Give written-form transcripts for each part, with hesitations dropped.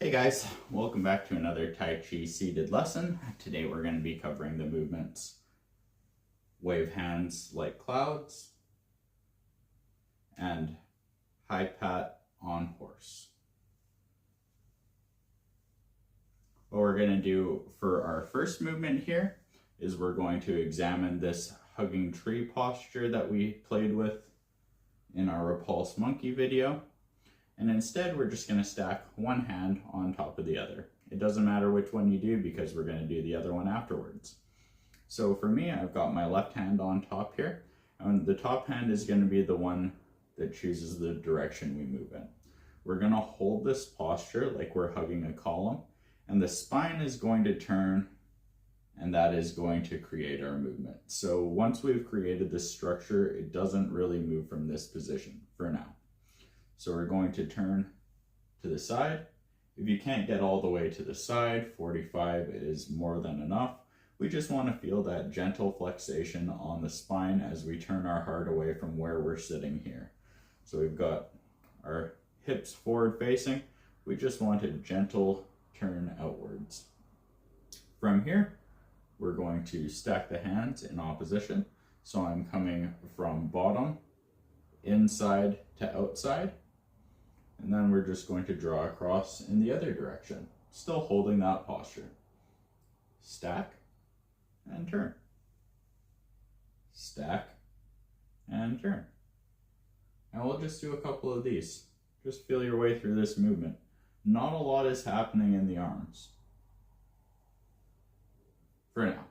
Hey guys, welcome back to another Tai Chi seated lesson. Today we're going to be covering the movements wave hands like clouds and high pat on horse. What we're going to do for our first movement here is we're going to examine this hugging tree posture that we played with in our repulse monkey video. And instead, we're just going to stack one hand on top of the other. It doesn't matter which one you do because we're going to do the other one afterwards. So for me, I've got my left hand on top here, and the top hand is going to be the one that chooses the direction we move in. We're going to hold this posture like we're hugging a column, and the spine is going to turn, and that is going to create our movement. So once we've created this structure, it doesn't really move from this position for now. So we're going to turn to the side. If you can't get all the way to the side, 45 is more than enough. We just want to feel that gentle flexation on the spine as we turn our heart away from where we're sitting here. So we've got our hips forward facing. We just want a gentle turn outwards. From here, we're going to stack the hands in opposition. So I'm coming from bottom, inside to outside. And then we're just going to draw across in the other direction, still holding that posture. Stack and turn. Stack and turn. And we'll just do a couple of these. Just feel your way through this movement. Not a lot is happening in the arms for now.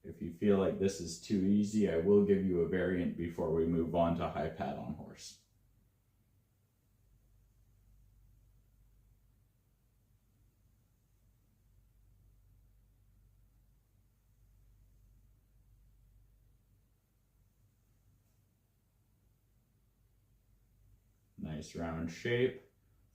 If you feel like this is too easy, I will give you a variant before we move on to high pat on horse. Nice round shape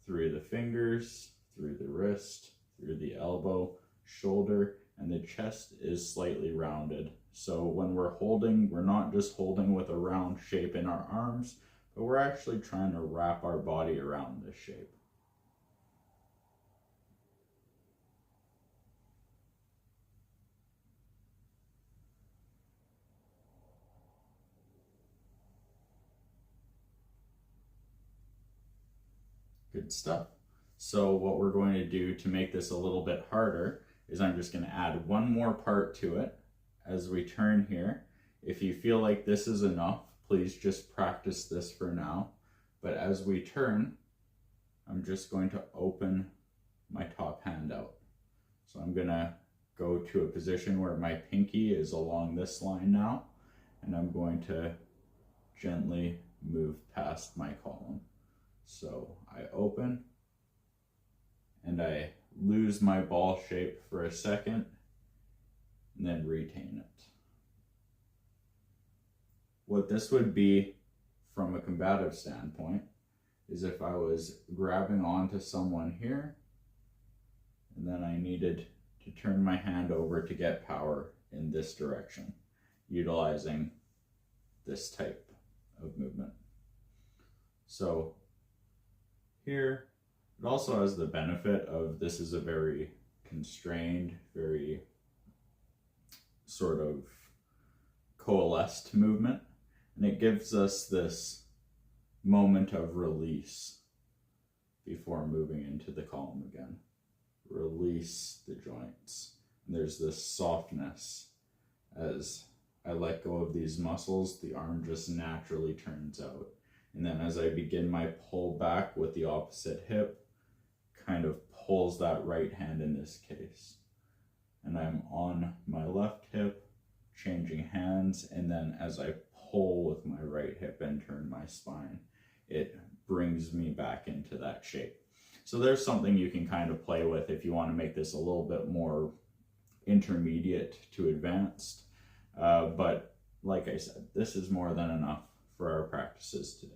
through the fingers, through the wrist, through the elbow, shoulder, and the chest is slightly rounded. So when we're holding, we're not just holding with a round shape in our arms, but we're actually trying to wrap our body around this shape. Good stuff. So what we're going to do to make this a little bit harder is I'm just going to add one more part to it as we turn here. If you feel like this is enough, please just practice this for now. But as we turn, I'm just going to open my top hand out. So I'm going to go to a position where my pinky is along this line now, and I'm going to gently move past my column. So I open and I lose my ball shape for a second and then retain it. What this would be from a combative standpoint is if I was grabbing onto someone here and then I needed to turn my hand over to get power in this direction, utilizing this type of movement. So here, it also has the benefit of this is a very constrained, very sort of coalesced movement, and it gives us this moment of release before moving into the column again. Release the joints. And there's this softness. As I let go of these muscles, the arm just naturally turns out. And then as I begin my pull back with the opposite hip, kind of pulls that right hand in this case. And I'm on my left hip, changing hands, and then as I pull with my right hip and turn my spine, it brings me back into that shape. So there's something you can kind of play with if you want to make this a little bit more intermediate to advanced. But like I said, this is more than enough for our practices today.